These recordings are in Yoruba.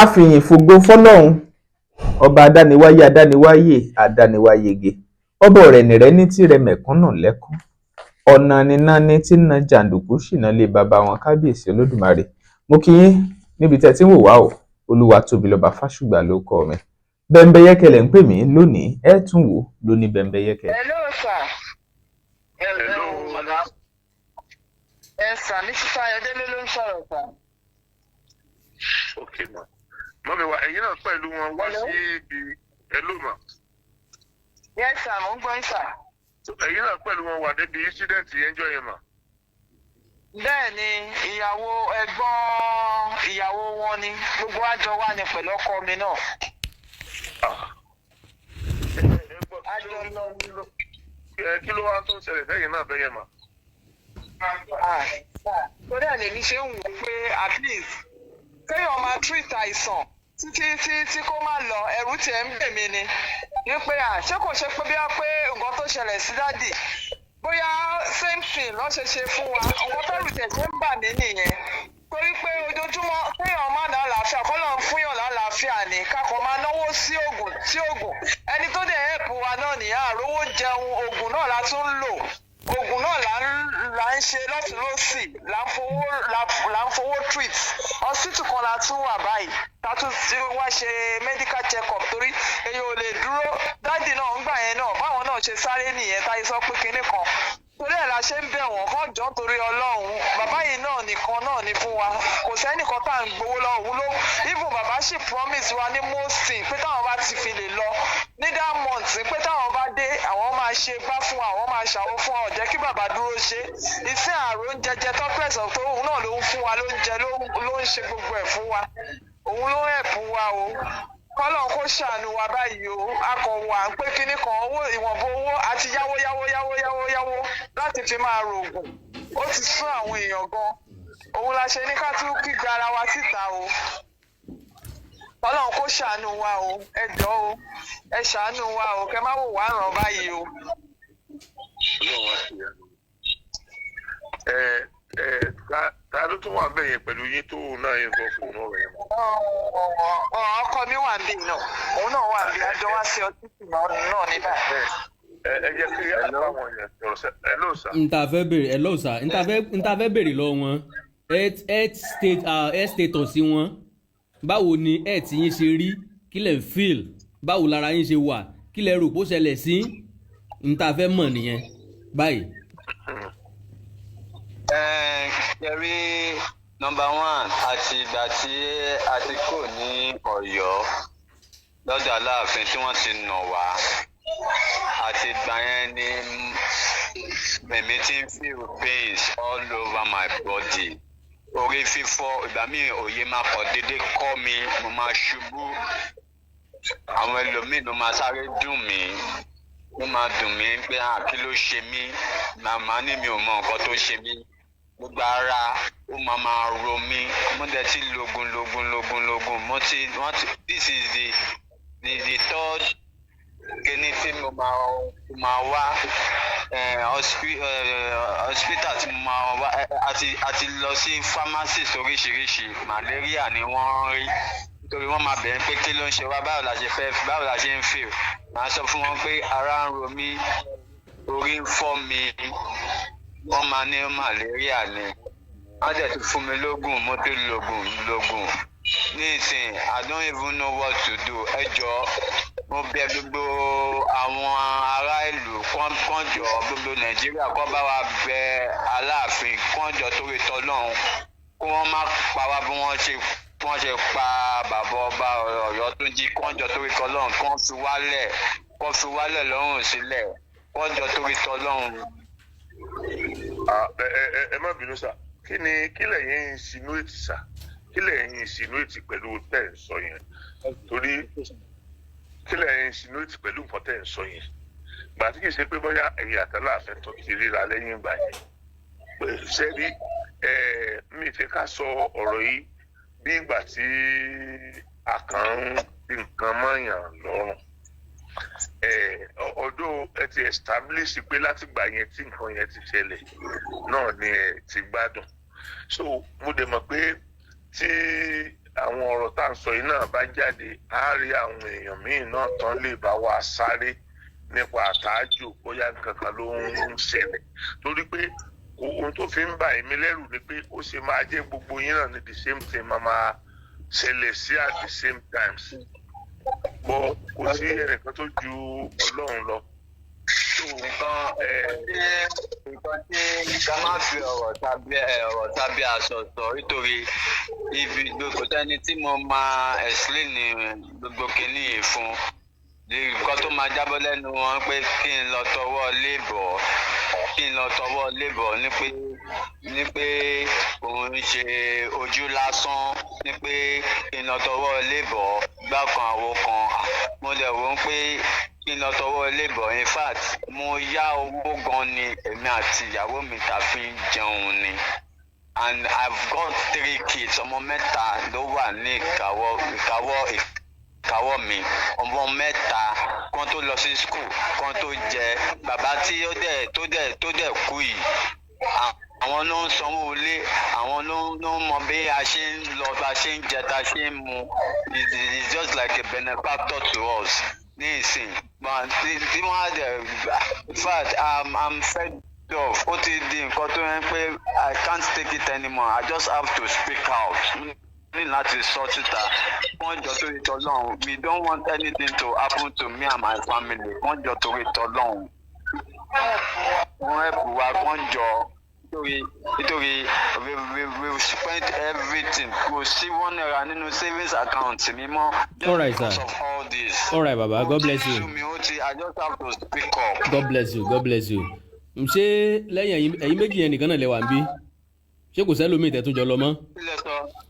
àfìyìn fògo fọ́lọ́run ọba adániwáyé adániwáyé adániwáyege ọba ọ̀rẹ̀nìrẹ́ ní tìrẹ mẹ̀kúnnù lẹ́kún ọ̀nà nínà ní tí na jàǹdùkú ṣìnà lé baba wọn kábíyèsí olódùmarè. Mo kí yín níbi tẹ́ tí ń wò wá o, Olúwatóbilọ́ba Fásùgbà ló kọ mi. Bẹ́mbẹ́yẹ́kẹ́ lẹ̀ ń pè mí lónìí, ẹ tún wò lóní Bẹ́mbẹ́yẹ́kẹ́. Hello sir. Hello madam. Sir, Mrs. Ayọ̀délé ló ń sọ̀rọ̀ sir. Okay ma. Mọ́mi wa ẹ̀yin náà pẹ̀lú wọn wá sí ibi hello ma. Yes sir, mo ń gbọ́ yín sir. Ẹ̀yin náà pẹ̀lú wọn wà débi incident yẹn jọ yẹn ma. Bẹ́ẹ̀ ni ìyàwó ẹ̀gbọ́n ìyàwó wọn ni gbogbo àjọ wà ní pẹ̀lú ọkọ mi náà. Kí ló wá tó ń ṣẹlẹ̀ lẹ́yìn náà bẹ́yẹn ma? Torí ẹ̀ lèmi ṣe ń wò pé at least kéèyàn máa treat àìsàn tí kó má lọ ẹ̀rù tiẹ̀ ń bè mí ni pé ṣé kò ṣe pé bí wọ́n pé nǹkan tó ṣẹlẹ̀ sí dádì bóyá same thing lọ́ ṣe ṣe fún wa nǹkan tẹ́rù tẹ̀ ṣe ń bà mí nìyẹn torí pé ojoojúmọ́ kéèyàn má ní àlàáfíà kọ́ lọ́n fúnyàn lálàáfíà ni kákan máa náwó sí oògùn ẹni tó dẹ̀ help wa náà nìyà àrówó jẹun oògùn náà la tún ń lò oògùn náà là ń ṣe lọ́tún lọ́sì là ń fowó treat hospital kan la tún wà báyìí ta tún ti wá ṣe medical check up torí èyí ò lè dúró dáàdì náà ń gbà yẹn náà báwọn náà ṣe sáré nìyẹn táyé sọ pé kinní kan torí ẹ̀ la ṣe ń bẹ̀ wọ́n kàn jọ́ torí ọlọ́run bàbá yìí náà nìkan náà ní fún wa kò sẹ́nìkan tá à ń gbowó lọ òun ló even bàbá sì promise wa ní most thing pé táwọn bá ti fi lè lọ ní that month pé táwọn bá dé àwọn máa ṣe gbá fún wa àwọn máa ṣàwó fún wa ò jẹ́ kí bàbá dúró ṣe iṣẹ́ àrùn jẹjẹ tọ́pẹ̀sán tó òun náà ló ń fún wa lóúnjẹ ló ń ṣe gbogbo ẹ̀ fún wa òun ló ẹ̀ fún wa o kọ́lọ̀ kó ṣàánú wa báyìí o akọ̀wà ń pé kinní kan owó ìwọ̀nba owó àti yáwó láti fi máa rògùn ó ti sún àwọn èèyàn gan òun la ṣe ní ká tún kígbe ara wa síta o kọ́lọ̀ kó ṣàánú wa o ẹ jọ̀ọ́ o ẹ ṣàánú wa o kẹ má wò wá ràn báyìí o. Ta ló tún wà bẹ́ẹ̀ yẹn pẹ̀lú yín tó náà yẹn gbọ́ fún un rẹ̀? Ọkọ mi wà níbí náà òun náà wà níbí àjọ wá sí ọtí náà nígbà. Ẹ jẹ́ kí àwọn yẹn sọ̀rọ̀ sẹ́ ẹ ló sà. n ta fẹ́ bèrè lọ wọn health status wọn báwo ni health yín ṣe rí kí lẹ̀ ń feel báwo lára yín ṣe wà kí lẹ̀ rò pó ṣẹlẹ̀ sí n ta fẹ́ mọ̀ nìyẹn báyìí. Kẹrí number one àti ìgbà tí a ti kò ní Ọ̀yọ́ lọ́dọ̀ Aláàfin tí wọ́n ti nà wá àti ìgbà yẹn ni mèmí ti ń feel pains all over my body orí fífọ́ ìgbà míì òye máa kọ̀ déédéé kọ́ mi mo máa ṣubú àwọn ẹlòmíì ló máa sáré dùn mí ó máa dùn mí pé kí ló ṣe mí màmá ní mi ò mọ nǹkan tó ṣe mí gbogbo ara ó máa ro mí mo dẹ̀ ti lògùn mo ti this is the third kíní tí mo máa wá hospital tí mo máa wá àti lọ sí pharmacist oríṣiríṣi malaria ni wọ́n rí nítorí wọ́n máa bẹ̀rẹ̀ pé kí ló ń ṣe wá báwo la ṣe ń feel màá sọ fún wọn pé ara ń ro mí orí ń fọ́ mi wọ́n máa ní malaria ni wọ́n dẹ̀ ti fún mi lógùn mo ti lògùn nísìn I don't even know what to do ẹ jọ̀ọ́ mo bẹ̀ gbogbo àwọn ará ìlú kọ́njọ gbogbo Nàìjíríà kó bá wa bẹ̀ Aláàfin kọ́njọ torí tọ́lọ́run kó wọ́n má pa wá bí wọ́n ṣe pa bàbá ọba Ọ̀yọ́túnjí kọ́njọ torí tọ́lọ́run kó fi wálẹ̀ lọ́rùn sílẹ̀ kọ́njọ torí tọ́lọ́run. Ẹ má bínú sá kí lẹ̀yin insinuate sá kí lẹ̀yin insinuate pẹ̀lú tẹ̀ ń sọ yẹn torí kí lẹ̀yin insinuate pẹ̀lú nǹkan tẹ̀ ń sọ yẹn gbà tí kì í ṣe pé bóyá ẹ̀yin àtàláàfin tó ti ríra lẹ́yìn ìgbà yẹn ṣe rí mi fẹ́ ká sọ ọ̀rọ̀ yìí bí ìgbà tí a kàn ń fi nǹkan mọ́yàn lọ́rùn ọdún ẹ ti establish pé láti gbà yẹn tí nǹkan yẹn ti ṣẹlẹ̀ náà ni ẹ ti gbádùn so mo dẹ̀ mọ̀ pé tí àwọn ọ̀rọ̀ tá à ń sọ yìí náà bá jáde á rí àwọn èèyàn míì náà tán lè bá wa sáré nípa àtàjù bóyá nǹkan kan ló ń ṣẹlẹ̀ torí pé ohun tó fi ń bà èmi lẹ́rù ni pé ó ṣe máa jẹ́ gbogbo yín náà ní the same thing máa ṣẹlẹ̀ sí at the same times bọ́ kò sí ẹnìkan tó ju Ọlọ́run lọ. nǹkan tí ká má fi ọ̀rọ̀ tàbí aṣọ sọ nítorí ibi gbogbo tẹ́ni tí mo máa explain gbogbo kìíní yìí fún nǹkan tó máa jábọ́ lẹ́nu wọn pé kí n lọ tọwọ́ labour ní pé òun ń ṣe ojú lásán ní pé kí n lọ tọwọ́ labour gbákan àwo kan mo dẹ̀ wò ó pé kí n lọ tọwọ́ labour in fact mo yá owó gan ni èmi àti ìyàwó mi ta fi ń jẹun ni and I've got 3 kids ọmọ mẹ́ta ló wà ní ìkáwọ́ mi ọmọ mẹ́ta kan tó lọ sí school kan tó jẹ bàbá tí tó dẹ̀ kú yìí àwọn ló ń sanwó ilé àwọn ló ń mọ bí a ṣe ń lọ bá a ṣe ń jẹ tá a ṣe ń mu it's just like a benefactor to us ní ìsìn tí wọ́n á dẹ̀ in fact I'm fed up ó ti di nǹkan tó yẹn pé I can't take it anymore I just have to speak out ní láti sọ síta wọ́n jọ torí tọ́lọ́run we don't want anything to happen to me and my family wọ́n jọ torí tọ́lọ́run wọ́n ẹ̀bù wa wọ́n jọ nítorí we spent everything kò sí one naira nínú savings account mi mọ́. All right, sir. Of all this. All right, baba, God bless you. I just have to speak up. God bless you. Ṣé lẹ́yìn ẹ̀yin méjì yẹn nìkan náà lẹ wà ń bí? Ṣé kò sẹ́lómi tẹ́ tún jọ lọ mọ́?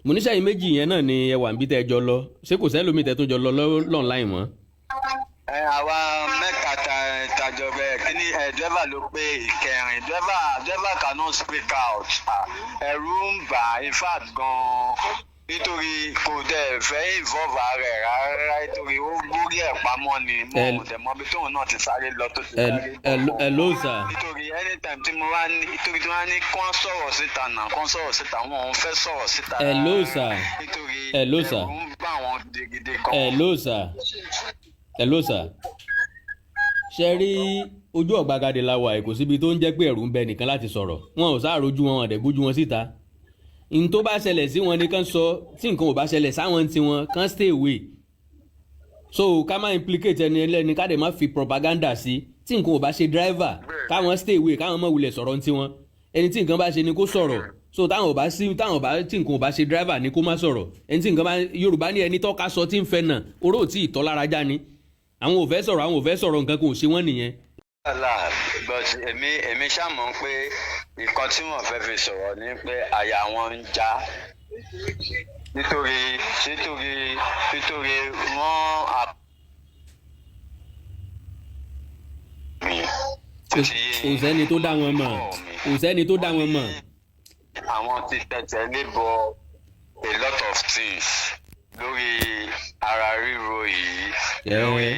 Mo ní sẹ́yìn méjì yẹn náà ni ẹ wà ń bí tẹ́ jọ lọ. Ṣé kò sẹ́lómi tẹ́ tún jọ lọ online mọ́? Àwa mẹ́ta tajọ bẹ́ẹ̀ kí ni driver ló pé ìkẹrin driver cannot speak out ẹ̀rù ń bà in fact gan-an nítorí kò dẹ̀ fẹ́ involve ara ẹ̀ rárá nítorí ó gbórí ẹ̀ pamọ́ ni mo dẹ̀ mọ bí tóun náà ti sáré lọ tó ti sáré. Hello sir. nítorí anytime tí mo wá ní nítorí tí wọ́n á ní kán sọ̀rọ̀ síta wọn ò fẹ́ sọ̀rọ̀ síta. Hello sir. nítorí ẹ̀rù ń bà wọ́n gidigidi kan. Hello sir. Ṣé rí ojú ọ̀gbagadè la wà kò síbi tó ń jẹ́ pé ẹ̀rù ń bẹ nìkan láti sọ̀rọ̀ wọn ò sáà rojú wọn ọ̀dẹ̀ gbójú wọn síta n tó bá ṣẹlẹ̀ sí wọn ni kán sọ tí nǹkan ò bá ṣẹlẹ̀ sáwọn tí wọn kán stay away so ká má implicate ẹni ẹlẹ́ni ká dẹ̀ má fi propaganda sí tí nǹkan ò bá ṣe driver káwọn stay away káwọn má wulẹ̀ sọ̀rọ̀ tí wọn ẹni tí nǹkan bá ṣe ni kó sọ̀rọ̀ so tí nǹkan ò bá ṣe driver ni kó má sọ̀rọ̀ ẹni tí nǹkan bá Yorùbá ní ẹni tọ́ka sọ tí ń fẹ́ nà oró tí ìtọ́lára já ni àwọn ò fẹ́ sọ̀rọ̀ nǹkan kò ṣe wọ́n nìyẹn. but èmi ṣàmọ̀ pé nǹkan tí wọ́n fẹ́ fi sọ̀rọ̀ ni pé àyà wọn ń já nítorí wọ́n kò sẹ́ni tó dá wọn mọ̀. àwọn ti tẹ̀tẹ̀ lébọ̀ a lot of things lórí ara ríro yìí lórí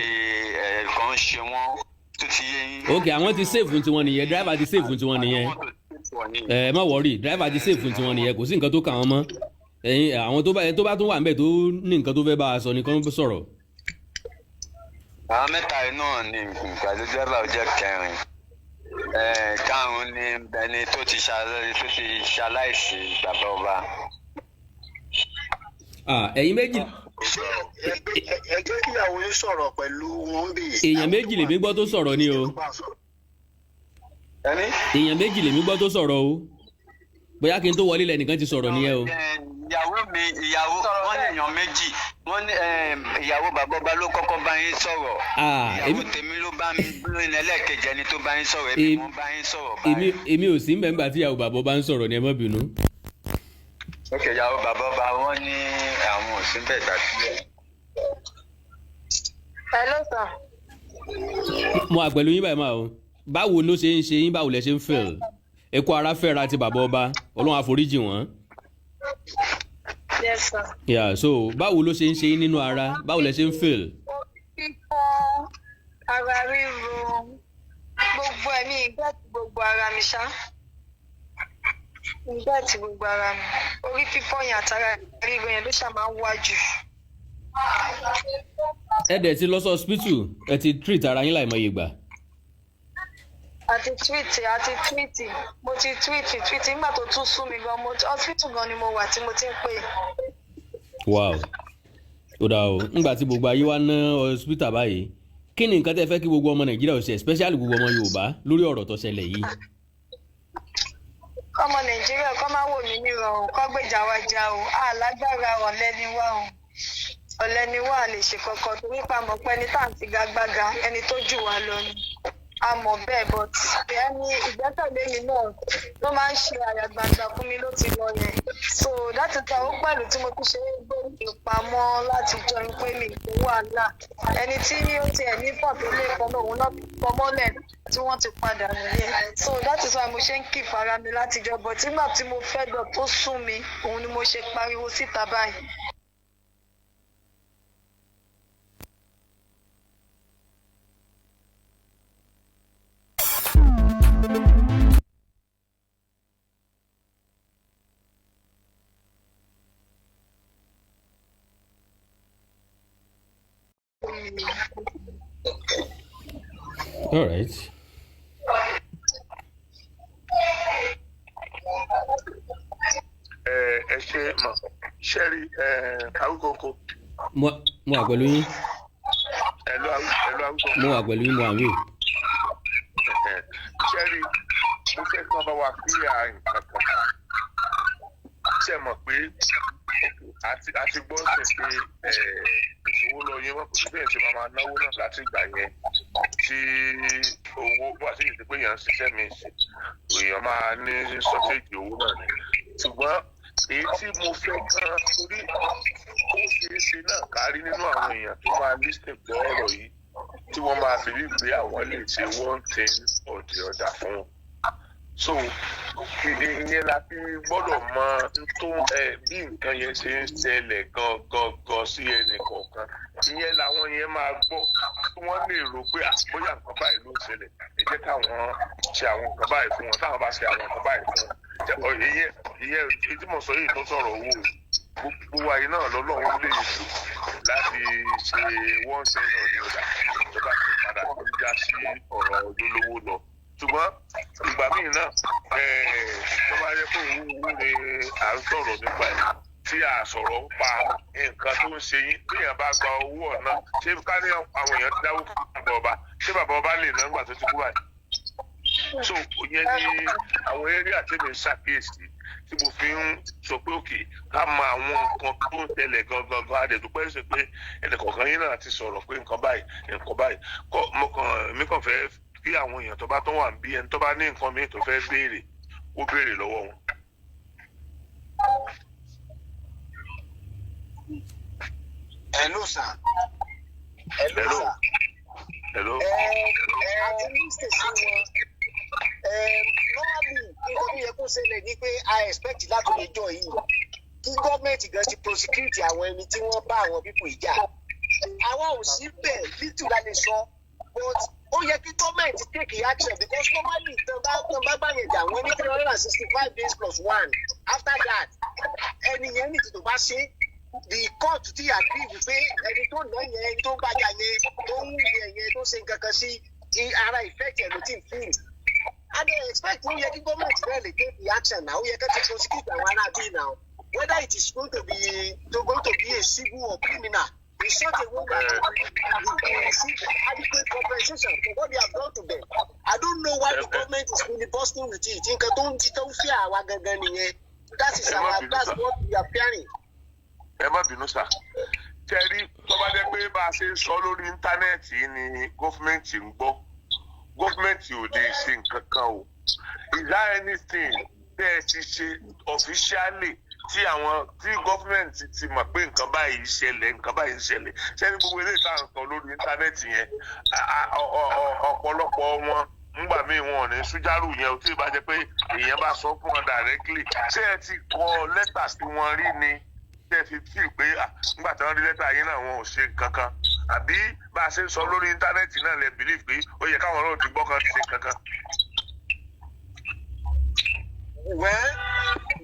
ẹ̀ẹ̀kan ṣe wọ́n tó ti yé yín. ok àwọn ti save fún tiwọn nìyẹn driver ti save fún tiwọn nìyẹn má worry driver ti save fún tiwọn nìyẹn kò sí nǹkan tó kà wọ́n mọ́ ẹ̀yin àwọn tó bá tún wà níbẹ̀ tó ní nǹkan tó fẹ́ bá a sọ nìkan sọ̀rọ̀. àwọn mẹ́ta yìí náà ni ìgbàlódé driver jẹ́ kẹrin karùn-ún ni ẹni tó ti ṣaláìsí bàbá ọba. ẹ̀yin méjì. ẹ jẹ́ kí ìyàwó yín sọ̀rọ̀ pẹ̀lú wọn bí. èèyàn méjì lèmi gbọ́ tó sọ̀rọ̀ ni o. èèyàn méjì lèmi gbọ́ tó sọ̀rọ̀ o. bóyá kí n tó wọlé lẹ́nìkan ti sọ̀rọ̀ nìyẹn o. ìyàwó wọn ní èèyàn méjì wọn ní ìyàwó bàbá ọba ló kọ́kọ́ bá yín sọ̀rọ̀. ìyàwó tèmi ló bá mi lóyún ẹlẹ́ẹ̀kejì ẹni tó bá yín sọ̀rọ̀ èmi mo bá yín sọ̀rọ̀ báyìí. èmi ò sí ń bẹ̀ nígbà tí ìyàwó bàbá ọba ń sọ̀rọ̀ ni ẹ má bínú. ok ìyàwó bàbá ọba wọn ní àwọn ò sí bẹ́ẹ̀ dàbílẹ̀. hello sir. mo wà pẹ̀lú yín báyìí máa o báwo ló ṣe ń ṣe yín báwo lẹ ṣe ń feel ẹ kó ara fẹ́ra ti bàbá ọba ọlọ́run àforíjì wọ́n. yes sir. yeah so báwo ló ṣe ń ṣe yín nínú ara báwo lẹ ṣe ń feel. fífọ́ ara ríro gbogbo ẹ̀mí ìgbà tí gbogbo ara mi ṣá. Nígbà tí gbogbo ara mi, orí fífọ́ yẹn àtàrà ríro yẹn ló ṣáà máa ń wá jù. ẹ dẹ̀ ti lọ sí hospital ẹ ti treat ara yín láìmọye ìgbà. Àti tweet, mo ti tweet nígbà tó tún sú mi gan, hospital gan ni mo wà tí mo ti ń pè. wow ó dáa o ńgbà tí gbogbo ayé wá ná hospital báyìí kí ni nǹkan tẹ́ fẹ́ kí gbogbo ọmọ nàìjíríà ò ṣe especially gbogbo ọmọ yorùbá lórí ọ̀rọ̀ tó ṣẹlẹ̀ yìí. Ọmọ Nàìjíríà kọ́ máa wò mí nírọ̀rùn kọ́ gbèjà wa já o, alágbára ọ̀lẹ ni wá o, ọ̀lẹ ni wá lè ṣe kankan torí pa mọ̀ pé ẹni tá à ń ti gagbága ẹni tó jù wá lọ ni a mọ̀ bẹ́ẹ̀ but ẹni ìgbẹ́kẹ̀lé mi náà ló máa ń ṣe àyàgbàgbà fún mi ló ti lọ yẹn so láti ta ó pẹ̀lú tí mo tún ṣe é gbé ìpamọ́ láti jọ pé mi kò wàhálà ẹni tí ó tiẹ̀ ní pọ̀ tó lè pamọ́ òun náà pamọ́lẹ̀ tí wọ́n ti padà nìyẹn so that is why mo ṣe ń kí fara mi láti jọ but nígbà tí mo fẹ́ lọ tó sún mi òun ni mo ṣe pariwo síta báyìí. all right. ẹ ṣe mà ṣẹ́rí àwùkọ́kọ́. mo wà pẹ̀lú yín. ẹ̀lú àwùkọ́kọ́. mo wà pẹ̀lú yín mo wà wí. ṣẹ́rí mo fẹ́ kí wọ́n bá wa kíyà nǹkan kan ṣe mọ̀ pé àti gbọ́ ṣe pé ìṣòwò lọ yẹn wọ́n kò sí bẹ́ẹ̀ ṣe máa náwó náà láti ìgbà yẹn tí owó wà sí ìdí pé èèyàn ń ṣiṣẹ́ mi sí èèyàn máa ní sọ́téèjì owó náà ni ṣùgbọ́n èyí tí mo fẹ́ kan torí ó ṣeé ṣe náà kárí nínú àwọn èèyàn tó máa lísìn gbọ́ ọ̀rọ̀ yìí tí wọ́n máa fi rí pé àwọn lè ṣe one thing or the other fún wọn. So ìyẹn la fi gbọ́dọ̀ mọ tó bí nǹkan yẹn ṣe ń ṣẹlẹ̀ gangan sí ẹnì kọ̀ọ̀kan ìyẹn làwọn yẹn máa gbọ́ kí wọ́n lè rò pé bóyá nǹkan báyìí ló ń ṣẹlẹ̀ ẹ jẹ́ káwọn ṣe àwọn nǹkan báyìí fún wọn táwọn bá ṣe àwọn nǹkan báyìí fún wọn ìyẹn tí mo sọ yìí tó sọ̀rọ̀ owó gbogbo wa yìí náà lọ́lọ́run lè lò láti ṣe wọ́n ṣe náà ní ọ̀dà tó bá ti padà tó já sí ọ̀rọ̀ olólówó lọ ṣùgbọ́n ìgbà míì náà tó bá yẹ kó owó ni à ń sọ̀rọ̀ nípa ẹ̀ tí a sọ̀rọ̀ ń pa nǹkan tó ń ṣe yín bí èèyàn bá gba owó ọ̀nà ṣé ká ní àwọn èèyàn ti dáwó fún bàbá ọba ṣé bàbá ọba lè ná nígbà tó ti kú báyìí. so ìyẹn ni àwọn eré àtẹ̀mí ṣàkíyèsí tí mo fi ń sọ pé òkè ká mọ àwọn nǹkan tó ń tẹ̀lé gangan àdèdúpẹ́ ṣe pé ẹnìkọ̀ọ̀kan yín náà ti sọ̀rọ̀ pé nǹkan báyìí mi kàn fẹ́ kí àwọn èèyàn tó bá tó wà bí ẹni tó bá ní nǹkan míì tó fẹ́ béèrè ó béèrè lọ́wọ́ wọn. Hello sir. Hello. Àti mínísítà sí wọn. Normally nǹkan tó yẹ kó ṣẹlẹ̀ ni pé I expect láti lè jọ yìí kí gọ́ọ̀mẹ̀ntì gan ti prosecute àwọn ẹni tí wọ́n bá àwọn pípò ìjà. Àwa ò sí bẹ́ẹ̀ little la lè sọ but ó yẹ kí gọ́ọ̀mẹ̀ntì take action because normally tán bá gbàyàn jà wọ́n ní 365 days plus 1 after that ẹni yẹn ní tètè bá ṣe the court ti agree wípé ẹni tó ná yẹn ẹni tó gbàjà yẹn tó ń wù yẹn tó ṣe nǹkan kan sí ara effect ẹ̀ ló ti ń fún I dey expect ó yẹ kí gọ́ọ̀mẹ̀ntì náà lè take the action náà ó yẹ kí wọ́n ti prosecute àwọn ará bíi náà whether it is going to be a civil or criminal. In such a way that they receive adequate compensation for what they have done to them. I don't know why the government is really busting with it. Nǹkan tó ń fi àwa gangan nìyẹn. That's what we are fearing. Ẹ má bínú sá. Tẹ́rí tó bá jẹ́ pé bá a ṣe ń sọ lórí íńtánẹ́ẹ̀tì ni gọ́fìmẹ̀ntì ń gbọ́. Gọ́fìmẹ̀ntì ò lè ṣe nǹkan kan o. Is there anything tẹ́ ẹ ti ṣe officially? Tí gọ́fìmẹ̀ntì ti mọ̀ pé nǹkan báyìí ń ṣẹlẹ̀ sẹ́ni gbogbo eléyìí tá à ń sọ lórí íńtánẹ́ẹ̀tì yẹn ọ̀pọ̀lọpọ̀ wọn ńgbà míì wọn ò ní sújárù yẹn ò tí ì bá jẹ́ pé èèyàn bá sọ fún wọn directly ṣé ẹ ti kọ lẹ́tà sí wọn rí ni ṣé ẹ fi tí ì pé ńgbà tí wọ́n rí lẹ́tà yín náà wọn ò ṣe kankan àbí bá a ṣe ń sọ lórí íńtánẹ́ẹ̀tì náà lè believe pé ó yẹ káwọn náà ti gbọ́ kan ṣe kankan. Well,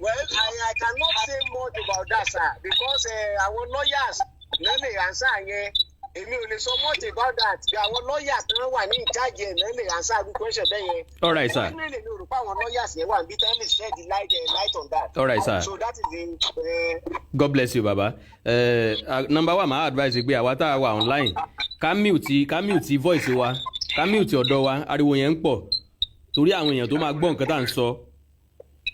I cannot say much about that, sir, because our lawyers náà lè answer yẹn. Èmi ò lè sọ much about that. Àwọn lawyers náà wà ní ìjáde náà lè answer the question bẹ́ẹ̀ yẹn. All right, sir. Definitely mi ò rò pé àwọn lawyers yẹn wà níbi tán lè shed the light on that. All right, sir. So that is the. God bless you, Baba. Number one, my advice is pé àwa tá a wà online ká mute voice wa, ká mute ọ̀dọ̀ wa, ariwo yẹn ń pọ̀ torí àwọn èèyàn tó máa gbọ́ nǹkan tá à ń sọ.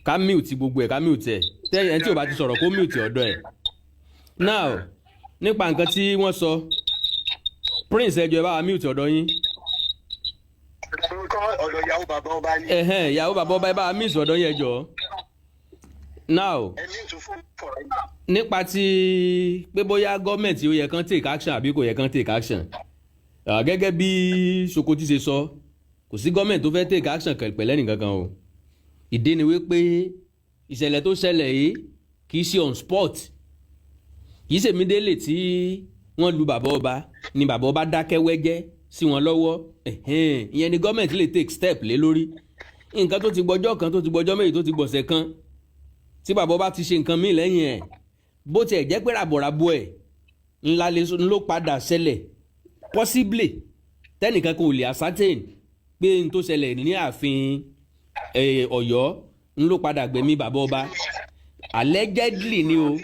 Ká mute gbogbo ẹ̀, ká mute ẹ̀. Ẹni tí ò bá ti sọ̀rọ̀ kó mute ọ̀dọ̀ ẹ̀. Now, nípa nǹkan tí wọ́n sọ, Prince ẹjọ́ ẹ bá wa mute ọ̀dọ̀ yín. Ọ̀dọ̀ ìyàwó bàbá ọba ni. Ìyàwó bàbá ọba ẹ bá wa mute ọ̀dọ̀ yín ẹjọ́. Now, nípa tí pé bóyá gọ́ọ̀mẹ̀ntì ó yẹ kán take action àbí kò yẹ kán take action. Gẹ́gẹ́ bí Sokoti ṣe sọ, kò sí gọ́ọ̀mẹ̀ntì tó fẹ́ take action pẹ̀lẹ́ nìkankan o. Ìdí ni wípé ìṣẹ̀lẹ̀ tó ṣẹlẹ̀ yìí kì í ṣe on spot. Kì í ṣe mídélè tí wọ́n lu bàbá ọba ni bàbá ọba dákẹ́ wẹ́jẹ́ sí wọn lọ́wọ́. Ìyẹn ni gọ́ọ̀mẹ̀ntì lè take step lé lórí. Nǹkan tó ti gbọ́jọ́ kan tó ti gbọ́jọ́ méjì tó ti gbọ̀sẹ̀ kan tí bàbá ọba ti ṣe nǹkan míì lẹ́yìn ẹ̀ bó tiẹ̀ jẹ́ pé ràbọ̀ràbọ̀ ẹ̀ ńlá ló padà ṣẹlẹ̀ possibly tẹ́nìkan kò lè ascertain pé n tó ṣẹlẹ̀ ní ààfin Ọ̀yọ́ ń ló padà gbẹ̀mí bàbá ọba allegedly ni o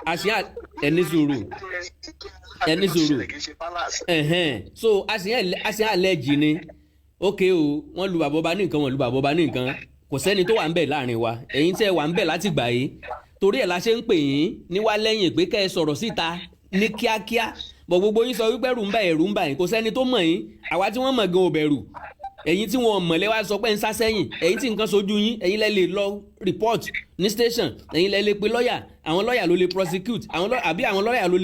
àṣìyàn ẹni sùúrù so àṣìyàn allege ni ok o wọ́n lu bàbá ọba ní nǹkan wọ́n lu bàbá ọba ní nǹkan kò sẹ́ni tó wà ń bẹ̀ láàrin wa ẹ̀yin tẹ́ wà ń bẹ̀ láti gbà yìí torí ẹ̀ la ṣe ń pè yín níwá lẹ́yìn pé kẹ́ ẹ sọ̀rọ̀ síta ní kíákíá bọ̀ gbogbo yín sọ wípé ẹ̀rù ń bà yín kò sẹ́ni tó mọ̀ yín àwa tí wọ́n mọ̀ gan ò bẹ̀rù ẹ̀yin tí wọ́n mọ̀ lẹ́wà sọ pé ń sá sẹ́yìn ẹ̀yin tí nǹkan sojú yín ẹ̀yin lẹ́ lè lọ report ní station ẹ̀yin lẹ́ lè pe lọ́ọ̀yà àwọn lọ́ọ̀yà ló lè prosecute àbí àwọn lọ́ọ̀yà ló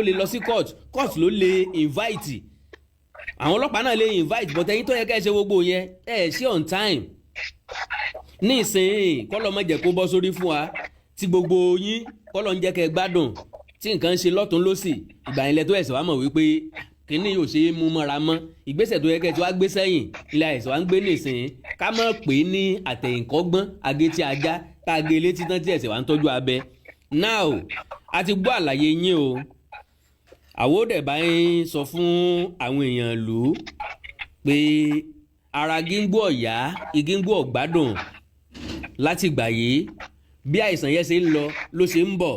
lè lọ sí court ló lè invite àwọn ọlọ́pàá náà lè invite but ẹ̀yin tó yẹ kẹ́ ẹ ṣe gbogbo yẹn ẹ̀ ṣe on time ní ìsìn kọ́lọ́ mọ̀ jẹ́ kó bọ́ sórí fún wa tí gbogbo yín kọ́lọ́ ń jẹ́ kẹ́ gbádùn tí nǹkan ń ṣe lọ́tún lọ́sì ìgbà yẹn lẹ tó ẹ̀sẹ̀ wá mọ̀ wípé kínní yóò ṣe é mú mọ́ra mọ́ ìgbésẹ̀ tó yẹ kẹ́ tí wàá gbé sẹ́yìn ilé ẹ̀sẹ̀ wá ń gbé nìsín ká mọ̀ pé ní àtẹ̀yìnkọ́gbọ́n agétí ajá ká gé létí tán tí ẹ̀sẹ̀ wá ń tọ́jú abẹ. now a ti gbọ́ àlàyé yín o àwòdẹ̀ bá yín sọ fún àwọn èèyàn lù ú pé ara gígbó ọ̀yá igígbó ọ̀gbádùn láti gbà yìí bí àìsàn yẹn ṣe ń lọ ló ṣe ń bọ̀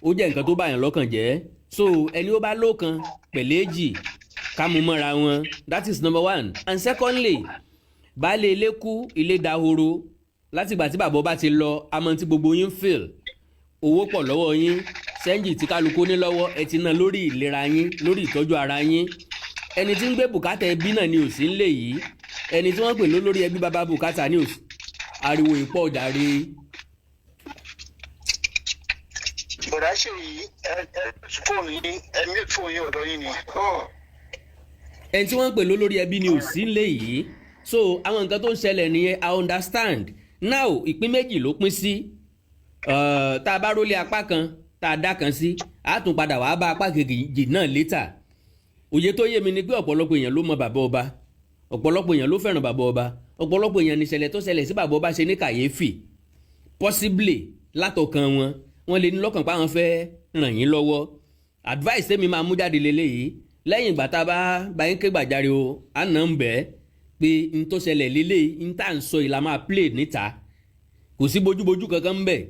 ó jẹ́ nǹkan tó bá yàn lọ́kàn jẹ́ so ẹni ó bá lókan pẹ̀lẹ́jì ká mú mọ́ra wọn that is number one and secondly baálé ilé kú ilé dahoro láti ìgbà tí bàbá ọba ti lọ amọ̀ tí gbogbo yín fail owó pọ̀ lọ́wọ́ yín sẹ́ńjì tí kálukú ní lọ́wọ́ ẹ ti ná lórí ìlera yín lórí ìtọ́jú ara yín ẹni tí ń gbé bùkátà ẹbí náà ni ò sí ń lè yìí ẹni tí wọ́n pè lórí ẹbí bàbá bùkátà ní òsì ariwo ìpọ̀ ọ̀dàre. bọ̀dá ṣe yìí fóònù yín ẹ̀mí fóònù yín ọ̀dọ́ yín ni. ẹni tí wọ́n pè lórí ẹbí ni òsì ń lè yìí so àwọn nǹkan tó ń ṣẹlẹ̀ nìyẹn I understand now ìpín méjì ló pín sí tá a bá rólé apá kan tá a dá kan sí a tún padà wàá bá apá kejì náà later òye tó yé mi ni pé ọ̀pọ̀lọpọ̀ èèyàn ló mọ bàbá ọba ọ̀pọ̀lọpọ̀ èèyàn ló fẹ́ràn bàbá ọba ọ̀pọ̀lọpọ̀ èèyàn níṣẹ̀lẹ̀ tó ṣẹlẹ̀ sí bàbá ọba ṣe ní kàyéfì possibly látọkàn wọn lè ní lọ́kàn pa àwọn fẹ́ ràn yín lọ́wọ́ advice tèmi máa mú jáde lélẹ́yìí lẹ́yìn ìgbà tá a bá yín ké gbàjarè o àná ń bẹ́ẹ̀ pé n tó ṣẹlẹ̀ lélẹ́yìí n tá à ń sọ yìí la máa play níta kò sí bójúbójú kankan ń bẹ̀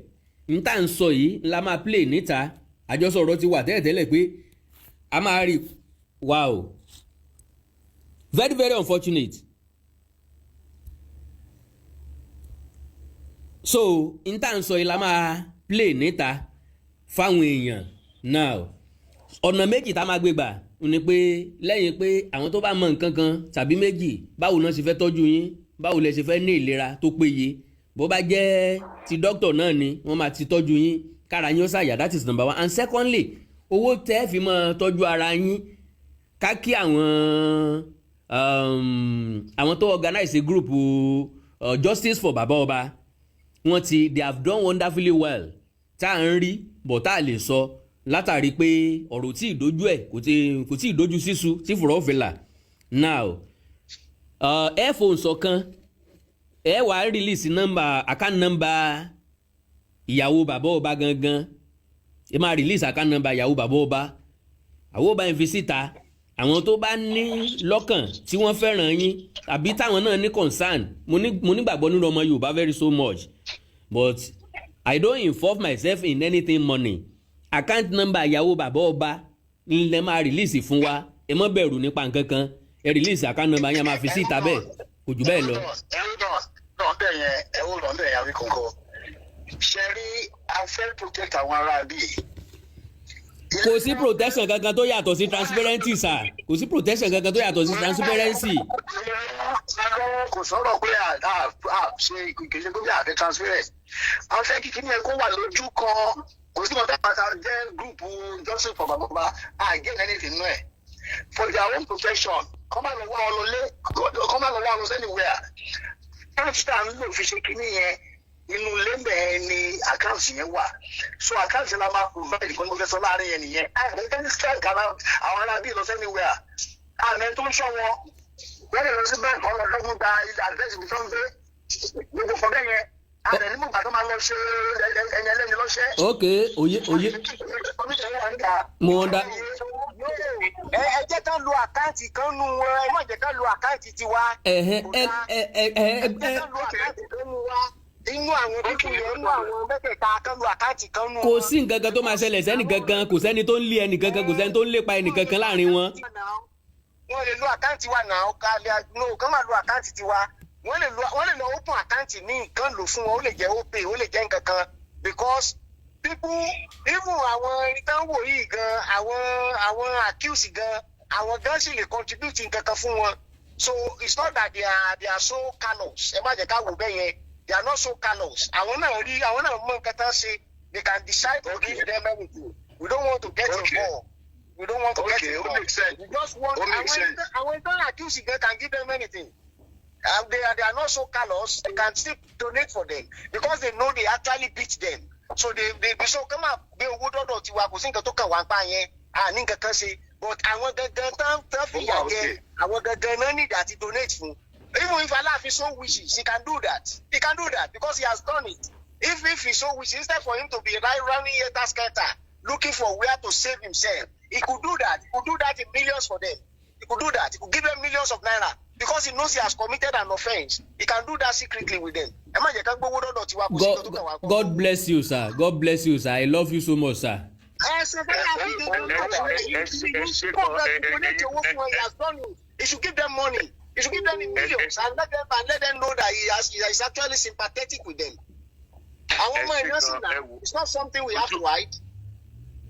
n tá à ń sọ yìí la máa play níta àjọsọ ọ̀rọ̀ ti wà tẹ́lẹ̀tẹ́lẹ̀ pé a máa rí wow very very unfortunate so n tá à ń sọ yìí la máa play níta fáwọn èèyàn now ọ̀nà méjì tá a máa gbé gbà ni pé lẹ́yìn pé àwọn tó bá mọ nǹkan kan tàbí méjì báwo náà ṣe fẹ́ tọ́jú yín báwo lẹ ṣe fẹ́ ní ìlera tó péye bó bá jẹ́ ti dókítà náà ni wọ́n máa ti tọ́jú yín kára yín ó ṣàyà that is number one and secondly owó tẹ́ fi máa tọ́jú ara yín ká kí àwọn tó organize a group justice for baba ọba wọ́n ti they have done wonderfully well tá à ń rí bọ̀ tá à lè sọ látàrí pé ọ̀rọ̀ tí ìdójú ẹ̀ kò tí ìdójú sísu tí fùrọ̀ fìlà now airphone sọ̀kan ẹ wàá release nọ́mbà account number ìyàwó bàbá ọba gangan ẹ máa release account number ìyàwó bàbá ọba àwọn ọba yẹn fi síta àwọn tó bá ní lọ́kàn tí wọ́n fẹ́ràn yín tàbí táwọn náà ní concern mo nígbàgbọ́ nínú ọmọ Yorùbá very so much but I don't involve myself in anything money account number ìyàwó bàbá ọba ní lẹ́ máa release fún wa ẹ má bẹ̀rù nípa nǹkan kan ẹ release account number yẹn máa fi síta bẹ́ẹ̀ kò jù bẹ́ẹ̀ lọ. ẹ wò lọ́ndẹ̀ yẹn àbí kankan ṣe rí afẹ́ protect àwọn ará bíi. kò sí protection kankan tó yàtọ̀ sí transparency sir kò sí protection kankan tó yàtọ̀ sí transparency. kò sọ̀rọ̀ pé ṣe kìí ṣe pé àfẹ́ transparent àwọn fẹ́ kíkí ní ẹ kó wà lójú kan kò sí ọ̀tá pátá jẹ́ gúrùpù Johnson for bàbá again anything nù ẹ̀ for their own protection kọ́ máa lọ wá ọ lọ lé kọ́ máa lọ wá ọ lọ anywhere káàtà ń lò fi ṣe kíní yẹn inú lẹ́mbẹ̀ẹ́ ni àkáǹtì yẹn wà so àkáǹtì la máa provide nǹkan tó fẹ́ sọ láàrin yẹn nìyẹn àìrẹ́ tẹ́lẹ̀ strike àwọn ará bíi lọ anywhere àmì tó ń sọ wọn wọ́n lè lọ sí bẹ́ẹ̀ kọ́ lọ lọ́gbọ́n gba ilé àdírẹ́sì bí fọ́n gbé gbogbo fọ́ bẹ́ẹ̀ yẹn àmì nígbà gbà tó máa lọ ṣe ẹ̀yìn ẹlẹ́ni lọ́ṣẹ́. ok òye mo wọ́n dá. ẹ jẹ́ ká lo àkáǹtì kan nu wọn ẹ má jẹ́ ká lo àkáǹtì tiwa. ẹ jẹ́ ká lo àkáǹtì kan nu wa inú àwọn pípọ̀ yẹn inú àwọn mẹ́tẹ̀ẹ̀ta kan lo àkáǹtì kan nu wọn. kò sí nǹkan kan tó máa ṣẹlẹ̀ sẹ́nì kankan kò sẹ́ni tó ń lé ẹnì kankan kò sẹ́ni tó ń lépa ẹnì kankan láàrin wọn. wọ́n lè lo àkáǹtì wa náà kán máa lo àkáǹtì tiwa wọ́n lè lọ open àkáǹtì ní nǹkan lò fún wọn ó lè jẹ́ opay ó lè jẹ́ nǹkan kan because people even àwọn ìtànwò yìí gan àwọn accuse gan àwọn gan sì lè contribute nǹkan kan fún wọn so it's not that they are so callous ẹ má jẹ́ ká wò bẹ́ẹ̀ yẹn they are not so callous àwọn náà mọ nǹkan tán ṣe they can decide to give them anything we don't want to get involved we don't want to get involved we just want àwọn ìtàn accuse gan can give them anything. They are not so callous. They can still donate for them because they know they actually beat them. So they so come up. They would not do what we think to one panye and nigga can say. But I want the again. I want the need that he donates for. Even if Alaafin so wishes, he can do that. He can do that because he has done it. If he so wishes, instead for him to be running here tasketa, looking for where to save himself, he could do that. He could do that in millions for them. He could do that. He could give them millions of naira. Because he knows he has committed an offense, he can do that secretly with them. God bless you, sir. God bless you, sir. I love you so much, sir. He should give them money. He should give them in millions and let them know that he is actually sympathetic with them. It's not something we have to hide.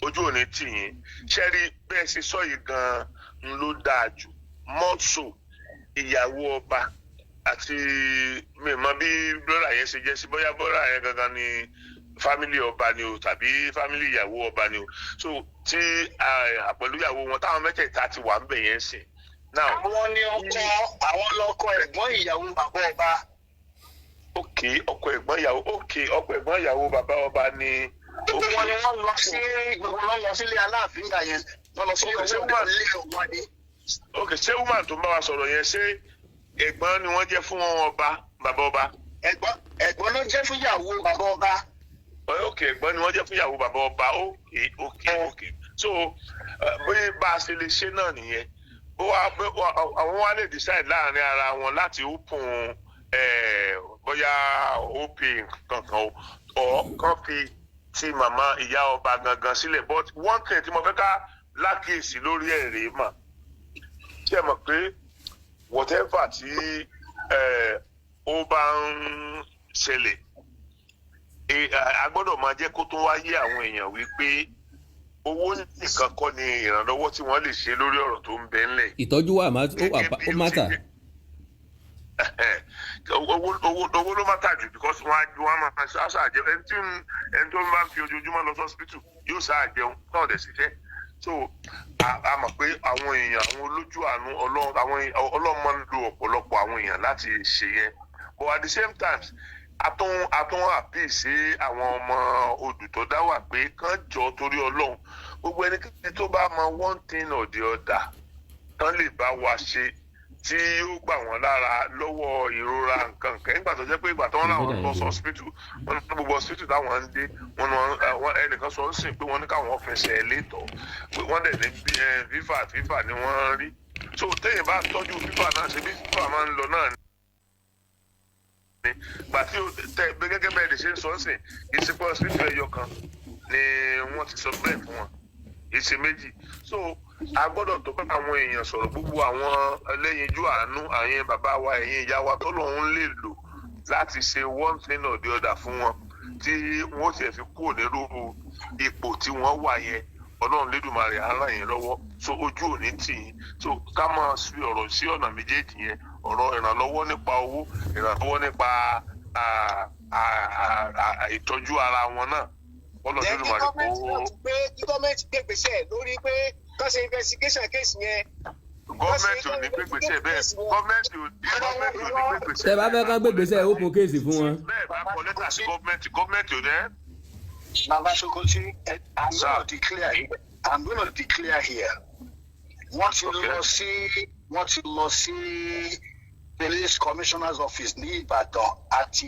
Ojú òní tì yín ṣẹ́rí bẹ́ẹ̀ ṣe sọ yìí gan-an ló dáa jù mọ́tò ìyàwó ọba àti mímọ̀ bí bọ́lá yẹn ṣe jẹ́ sí bóyá bọ́lá yẹn gangan ni fámìlì ọba ni o tàbí fámìlì ìyàwó ọba ni o so tí pẹ̀lú ìyàwó wọn táwọn mẹ́tẹ̀ẹ̀ta ti wà ń bẹ̀ yẹn sìn. àwọn ni àwọn lọkọ ẹ̀gbọ́n ìyàwó bàbá ọba. ọkọ ẹ̀gbọ́n ìyàwó bàbá ọba ni. wọ́n ní wọ́n lọ sílé Aláàfin gbà yẹn wọ́n lọ sílé owó ilé ọba ni. ok ṣé woman tó ń bá wa sọ̀rọ̀ yẹn ṣé ẹ̀gbọ́n ni wọ́n jẹ́ fún ọba bàbá ọba. ẹ̀gbọ́n ló jẹ́ fún ìyàwó bàbá ọba. ok ẹ̀gbọ́n ni wọ́n jẹ́ fún ìyàwó bàbá ọba ok so bóyá bá a ṣe lè ṣe náà nìyẹn àwọn wa lè decide láàrin ara wọn láti open bóyá opay kankan o kan fi ti màmá ìyá ọba gangan sílẹ̀ but one thing tí mo fẹ́ ká lákèésí lórí ẹ̀ rèé mà ṣé ẹ mọ̀ pé whatever tí ó bá ń ṣẹlẹ̀ a gbọ́dọ̀ máa jẹ́ kó tó wáyé àwọn èèyàn wípé owó nìkan kọ́ ni ìrànlọ́wọ́ tí wọ́n lè ṣe lórí ọ̀rọ̀ tó ń bẹ ńlẹ̀. ìtọ́jú wa ó mátà. owó ló mátà jù because wọ́n máa ṣàjẹun ẹni tó máa ń fi ojoojúmọ́ lọ sọ́sibítù yóò ṣàjẹun náà dẹ̀ sí fẹ́. so a mọ̀ pé àwọn èèyàn àwọn olójú àánú ọlọ́mọ ń lo ọ̀pọ̀lọpọ̀ àwọn èèyàn láti ṣe yẹn but at the same time atún àpì sí àwọn ọmọ odù tó dá wà pé kán jọ torí Ọlọ́run gbogbo ẹnikẹ́ni tó bá mọ one thing or the other tán lè bá wa ṣe tí ó gbà wọ́n lára lọ́wọ́ ìrora nǹkan kan nígbà tó jẹ́ pé ìgbà tó wọ́n láwọn lọ sí hospital wọ́n ní gbogbo hospital táwọn ń dé wọ́n ẹnìkan sọ ń sìn pé wọ́n ní káwọn fẹsẹ̀ létọ̀ pé wọ́n dẹ̀ ní fífà ni wọ́n rí so téèyàn bá tọ́jú fífà náà ṣe bí fífà máa ń lọ náà ni gbà tí gẹ́gẹ́ bẹ́ẹ̀ lè ṣe ń sọ ń sìn ìsìnkú hospital ẹyọ kan ni wọ́n ti sọ bẹ́ẹ̀ fún wọn ìṣe méjì so a gbọ́dọ̀ tó bá àwọn èèyàn sọ̀rọ̀ gbogbo àwọn ẹlẹ́yinjú àánú àyẹn bàbá wa ẹ̀yin ìyá wa tó lòun lè lò láti ṣe one thing or the other fún wọn tí wọ́n ti fi kúrò nírú ipò tí wọ́n wà yẹn Ọlọ́run lédùmarè á ràn yín lọ́wọ́ so ojú ò ní tì yín so ká máa fi ọ̀rọ̀ sí ọ̀nà méjèèjì yẹn ọ̀rọ̀ ìrànlọ́wọ́ nípa owó ìrànlọ́wọ́ nípa ìtọ́jú ara wọn náà Ọlọ́run lédùmarè kó. kí gọ́ọ̀mẹ̀ntì gbé gbèsè lórí pé kọ́ ṣe investigation case yẹn. Gọ́ọ̀mẹ̀ntì ò ní gbé gbèsè bẹ́ẹ̀ gọ́ọ̀mẹ̀ntì ò ní gbé gbèsè. tẹ́ bá fẹ́ kán gbé gbèsè open case fún wọn. bẹ́ẹ̀ bá kọ lẹ́tà sí gọ́ọ̀mẹ̀ntì ò ní. Baba Sokoji, I'm going to declare here. Wọ́n ti lọ sí police commissioner's office ní Ìbàdàn àti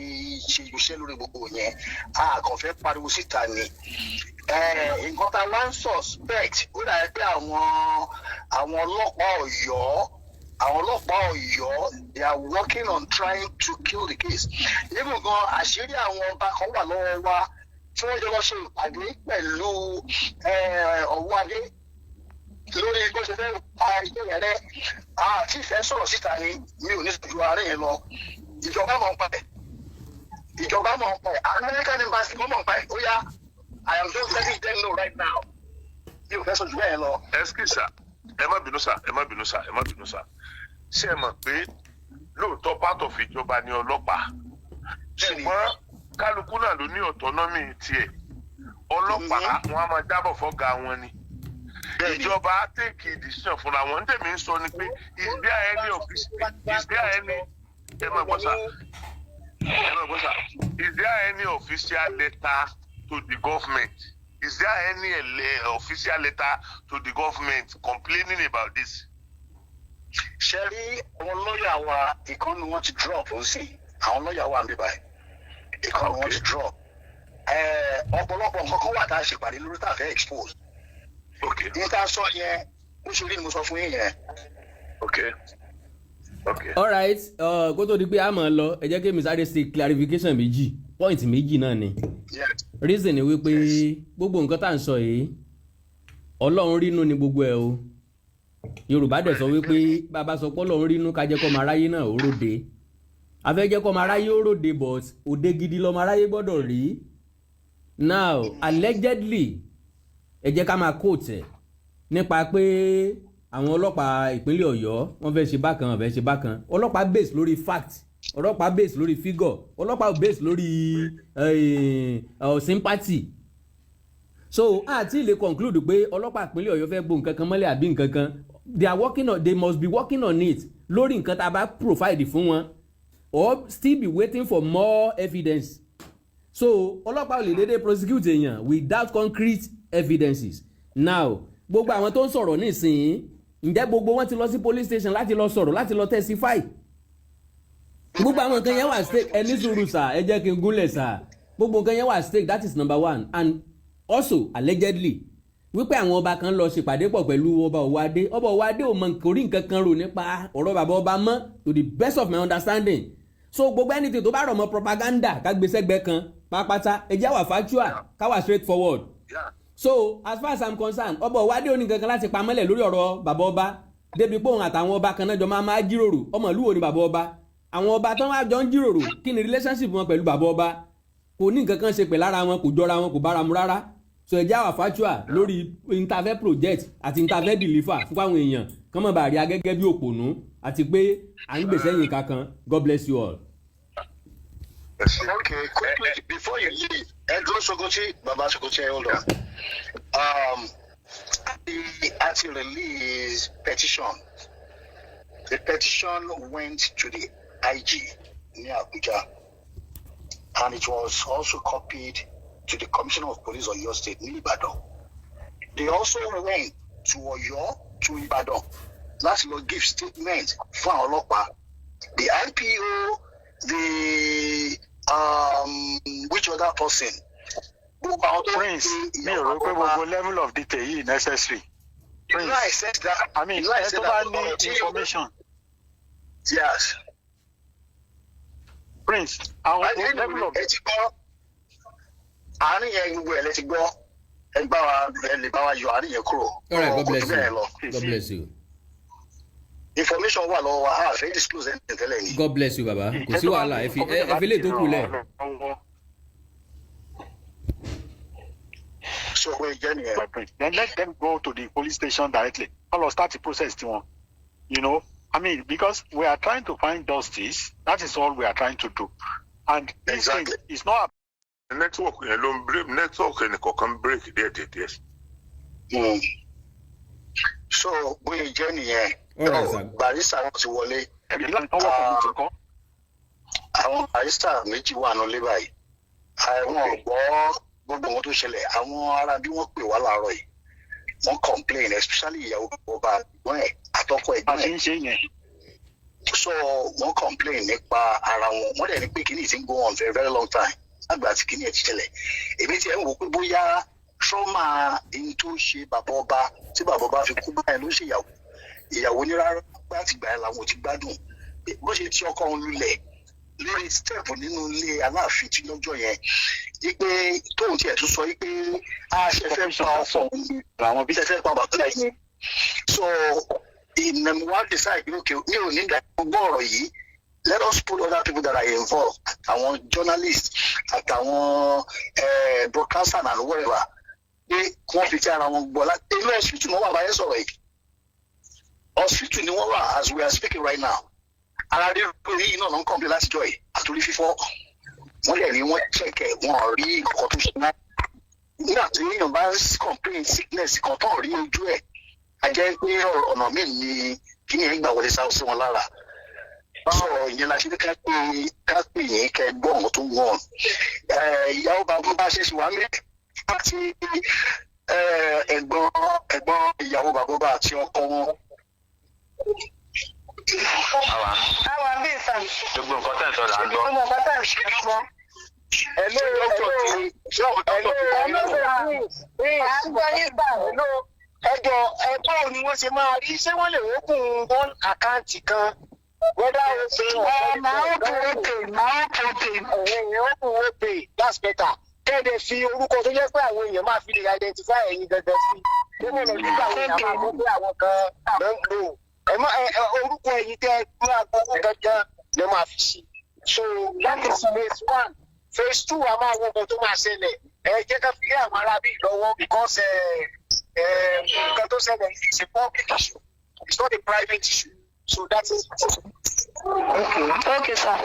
ṣe iṣẹ́ lórí gbogbo yẹn. A kàn fẹ́ pariwo síta ni. Nǹkan tá a wá ń suspect ó dàbí pé àwọn ọlọ́pàá Ọ̀yọ́ they are working on trying to kill the case. Even gan àṣírí àwọn ọba kan wà lọ́wọ́ wa tí wọ́n jọ lọ ṣe ìpàdé pẹ̀lú ọ̀wọ́ adé lórí bó ṣe fẹ́ pa ilé yẹn rẹ̀ àti ìfẹ́ sọ̀rọ̀ síta ni mi ò ní ju ààrẹ yẹn lọ ìjọba mọ̀ ń pa ẹ̀ American embassy mọ̀ ń pa ẹ̀ ó yá I am just letting them know right now mi ò fẹ́ sọ jù bẹ́ẹ̀ lọ. Ẹsikisa ẹ má bínú sà ṣé ẹ mọ̀ pé lóòótọ́ part of ìjọba ni ọlọ́pàá ṣùgbọ́n kálukú náà ló ní autonomy tiẹ̀ ọlọ́pàá wọn á máa jábọ̀ fọ́gá wọn ni ìjọba á take decision fúnra wọn ní tèmi ń sọ ni pé is there any official letter to the government is there any official letter to the government complaining about this. ṣe rí àwọn lọ́ọ̀yà wa ìkànnì wọn ti drop ó sì àwọn lọ́ọ̀yà wa ń bí báyìí ìkànnì wọn ti drop ọ̀pọ̀lọpọ̀ nǹkan kan wà tá a ṣèpàdé lórí tá a fẹ́ expose. ní tá a sọ yẹn ó ṣe rí ni mo sọ fún yín yẹn. alright kó tó di pé a máa lọ ẹ jẹ́ kí mi sáré ṣe clarification point méjì náà ni reason ni wípé gbogbo nǹkan tá à ń sọ yìí Ọlọ́run rínú ni gbogbo ẹ̀ o Yorùbá dẹ̀ sọ wípé bàbá sọ pé Ọlọ́run rínú ká jẹ́ kó máa ráyé náà ó ròde afẹ́jẹ́ kọ́ máa ráyé ó ròde but òde gidi lọ́mọ aráyé gbọ́dọ̀ rí now allegedly ẹ jẹ́ ká máa quote ẹ̀ nípa pé àwọn ọlọ́pàá ìpínlẹ̀ Ọ̀yọ́ wọ́n fẹ́ ṣe bákan ọlọ́pàá base lórí fact ọlọ́pàá base lórí figure ọlọ́pàá base lórí sympathy so àti lè conclude pé ọlọ́pàá ìpínlẹ̀ Ọ̀yọ́ fẹ́ bo nǹkan kan mọ́lẹ̀ àbí nǹkan kan they must be working on it lórí nǹkan tá a bá provide fún wọn or still be waiting for more evidence so ọlọ́pàá ò lè dédé prosecute èèyàn without concrete evidences now gbogbo àwọn tó ń sọ̀rọ̀ nísìnyí ǹjẹ́ gbogbo wọn ti lọ sí police station láti lọ sọ̀rọ̀ láti lọ testify gbogbo àwọn nǹkan yẹn wà stake ẹni sùúrù sà ẹ jẹ́ kí n gúnlẹ̀ sà gbogbo nǹkan yẹn wà stake that is number one and also allegedly wípé àwọn ọba kan lọ ṣèpàdé pọ̀ pẹ̀lú ọba Òwádé ò mọ orí nǹkan kan rò nípa ọ̀rọ̀ bàbá ọba mọ́ to the best of my understanding so gbogbo anything tó bá rọ̀ mọ́ propaganda ká gbé sẹ́gbẹ́ kan pápátá ẹ jẹ́ wà factual ká wà straight forward so as far as I'm concerned ọba Òwádé ò ní kankan láti pamọ́lẹ̀ lórí ọ̀rọ̀ bàbá ọba débi pé òun àtàwọn ọba kan náà jọ máa jíròrò ọmọ ìlú wo ni bàbá ọba àwọn ọba tán wá jọ ń jíròrò kí ni relationship wọn pẹ̀lú bàbá ọba kò ní nǹkan kan ṣe pẹ̀lú ara wọn kò jọra wọn kò bára mu rárá so ẹ jẹ́ wà factual lórí interfere project àti interfere deliver fún àwọn èèyàn kán mọ̀ bá rí a gẹ́gẹ́ bí òpònú àti pé à ń gbèsè yín kankan God bless you all. Okay, quickly before you leave, Edward Sokochi, Baba Sokochi, hold on. The anti-release petition. The petition went to the IG near Abuja, and it was also copied to the Commissioner of Police of Oyo State, Ibadan. They also went to Oyo, to Ibadan, láti lọ give statement fún àwọn ọlọ́pàá. The IPO, the which other person? Prince, mi ò rò pé gbogbo level of detail yìí necessary. Prince, I said that. I mean, ẹ tó bá ní information. Yes. Prince, àwọn level of. Ẹ ti gbọ́ àárín yẹn gbogbo ẹ̀ lẹ ti gbọ́ ẹ gbá wa ẹ lè bá wa yọ àárín yẹn kúrò. All right, God bless you. God bless you. Information wà lọ́wọ́ wa a fẹ́ disclose anything tẹ́lẹ̀ ni. God bless you baba. Kò sí wàhálà ẹ fi lè tó kù lẹ̀. So where Jenny? Then let them go to the police station directly. I'll start the process. You know, I mean, because we are trying to find justice. That is all we are trying to do. And this thing is not. Network yẹn ló ń break network yẹn kọ̀ọ̀kan break díẹ̀. So where Jenny? Barista ti wọlé. Àwọn barista méjì wà nínú ilé báyìí. Àwọn ọ̀gbọ́ gbogbo wọn tó ṣẹlẹ̀ àwọn ará bí wọ́n pè wá láàárọ̀ yìí wọ́n complain especially ìyàwó ọba ẹ̀gbọ́n ẹ̀ àtọkọ ẹ̀gbọ́n ẹ̀. So wọ́n complain nípa ara wọn wọ́n dẹ̀ ní pé kíní ti ń go on for a very long time lágbà tí kíní ẹ̀ ti ṣẹlẹ̀. Èmi ti ẹ̀ ń wò pé bóyá trauma ẹni tó ṣe bàbá ọba tí bàbá ọba fi kú báyìí ló ṣe ìyàwó ní rárá láti gbà ẹ̀ làwọn ti gbádùn bó ṣe ti ọkọ òun lulẹ̀ lórí step nínú ilé Aláàfin tí lọ́jọ́ yẹn wípé tóun tiẹ̀ tún sọ wípé a ṣe fẹ́ pa ọ̀fọ̀ àwọn bí ṣe pa bàbá yìí so ìnàmúwá decide okay mi ò ní gbogbo ọ̀rọ̀ yìí let us put other people that are involved àwọn journalists àtàwọn broadcaster and whatever pé wọ́n fi tí ara wọn gbọ́ láti inú hospital ni wọ́n wà báyẹn sọ̀rọ̀ yìí hospital ni wọ́n wà as we are speaking right now. Ara rí orí iná ló ń kọ́ńpé láti jọ ẹ̀ àtòrí fífọ́ wọ́n lè ní wọ́n chẹ̀kẹ̀ wọ́n rí nǹkan tó ṣe náà nígbà tí èèyàn bá complain sickness kan tó rí ojú ẹ̀ á jẹ́ pé ọ̀nà míì ni kí ni ẹ̀ ń gbà wọlé sáwọ́ sí wọn lára báwo ìyẹn la ṣe ní ká pè yín kẹ́ gbọ́ ọ̀hún tó wọ̀n ìyàwó bá ṣe ṣe wà mí láti ẹ̀gbọ́n ìyàwó bàbá àti ọkọ wọn. Àwọn bí ìsàn. Gbogbo nǹkan tẹ̀ ń sọ là ń gbọ́. Gbogbo nǹkan tẹ̀ ń gbọ́. Ẹjọ́ ni wọ́n ṣe máa rí ṣé wọ́n lè rókun one àkáǹtì kan whether ó pay máa ó pay that's better. Kẹ́ẹ̀dẹ̀ fi orúkọ tó jẹ́ pé àwọn èèyàn máa fi lè identify ẹ̀yin gangan sí. Gómìnà nígbà wo ni a máa gbọ́ pé àwọn kan ló ń lò. Orúkọ ẹ̀yin tẹ́ máa gbowó gangan ló máa fi sí. So that is phase one. Phase two a máa wọ ọkọ̀ tó máa ṣẹlẹ̀. Jẹ́ ká fi lé àwọn arábí lọ́wọ́ because nǹkan tó ṣẹlẹ̀ is a public issue. It's not a private issue. So that is it. Okay, sir.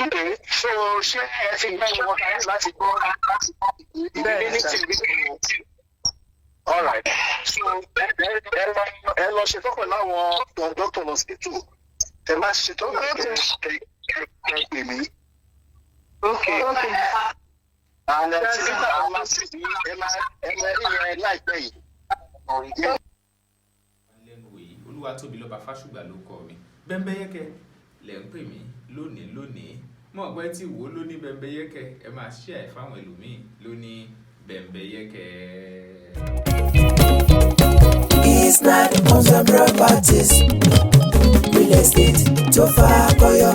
Okay. So ṣé ẹ ti gbẹ́ ìwọ̀n kan láti gbọ́ all right. So ẹ lọ ṣe tọ́pọ̀ láwọn doctor hospital. Ẹ má ṣe tọ́pọ̀ ẹ pè mí. Okay. And ẹ ti gbà wọn máa ṣe bí ẹ máa rí yẹn láìpẹ́ yìí. lẹ́nu òye Olúwatóbi lọ́ba Fásùgbà ló kọ́ mi Bẹ́mbẹ́yẹ́kẹ́ lẹ̀ ń pè mí lónìí mọ̀ pé tí wo ló ní Bẹ́mbẹ́yẹ́kẹ́ ẹ máa ṣí ẹ̀ fáwọn ẹlòmíì ló ní Bẹ́mbẹ́yẹ́kẹ́. It's not homes and properties, real estate tó fà kọyọ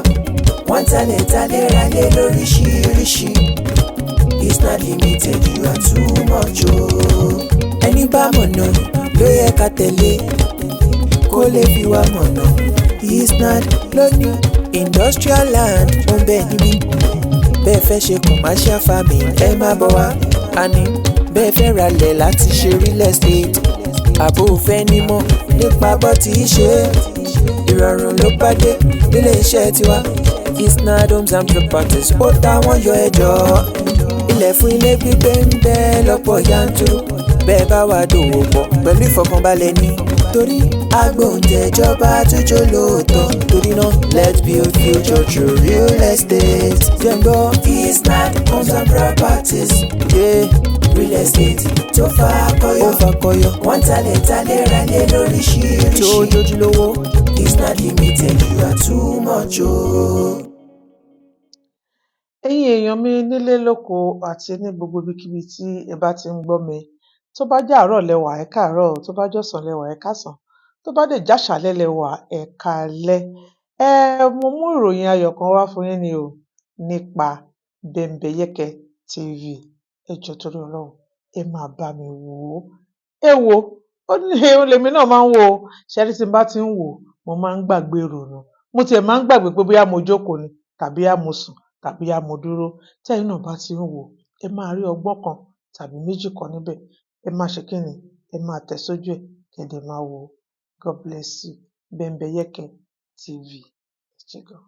wọ́n talẹ̀ ralẹ̀ lóríṣiríṣi. It's not limited, you are too much o. Ẹni bá mọ̀nà ló yẹ ká tẹ̀lé kó lè fi wá mọ̀nà. It's not lónìí industrial land ó ń bẹ níbí. Bẹ́ẹ̀ fẹ́ ṣe commercial farming ẹ má bọ̀ wá. Àní bẹ́ẹ̀ fẹ́ ralẹ̀ láti ṣe real estate. Àbò fẹ́ nímọ̀ nípa bó ti ṣe ìrọ̀rùn ló bá dé nílé iṣẹ́ tiwa. It's not homes and properties ó táwọn yọ ẹjọ́. Ilẹ̀ fún ilé gbígbé ń bẹ lọ́pọ̀ yanturu. Bẹ́ẹ̀ bá wà dòwò pọ̀ pẹ̀lú ìfọkànbalẹ̀ ni. Torí agbóhùnjẹjọba tójó lóòótọ́. Torí náà let's build future through real estate. Jẹ́ ń gbọ́ It's not homes and properties. Yeah. Real estate tó fakọyọ. Wọ́n talẹ̀ ralẹ̀ lóríṣiríṣi. Tó jójúlówó. It's not limited, you are too much o. Ẹ̀yin èèyàn mi nílé lóko àti ní gbogbo ibikíbi tí ẹ bá ti ń gbọ́ mi. Tó bá jẹ́ àárọ̀ lẹ́wà ẹ káàárọ̀, tó bá jọ̀sán lẹ́wà ẹ káàsán, tó bá dẹ̀ jáṣálẹ́ lẹ́wà ẹ káalẹ́. Mo mú ìròyìn ayọ̀ kan wá fún yín ni o nípa Bembeyeke TV. Ẹ jọ̀ọ́ torí Ọlọ́run, ẹ máa bá mi wò ó. Ẹ wò ó ní òun lèmi náà máa ń wò ó. Ṣẹ́rí tí n bá ti ń wò ó, mo máa ń gbàgbé ìrònú. Mo tiẹ̀ máa ń gbàgbé pé bóyá mo jókòó ni tàbí bóyá mo sùn tàbí bóyá mo dúró. Tẹ́yin náà bá ti ń wò ó, ẹ máa rí ọgbọ́n kan tàbí méjì kan níbẹ̀. Ẹ máa ṣe kí ni? Ẹ máa tẹ̀ sójú ẹ̀ kẹ́ dẹ̀ máa wò ó. God bless you. Bembeyeke TV. Ẹ ṣé gan.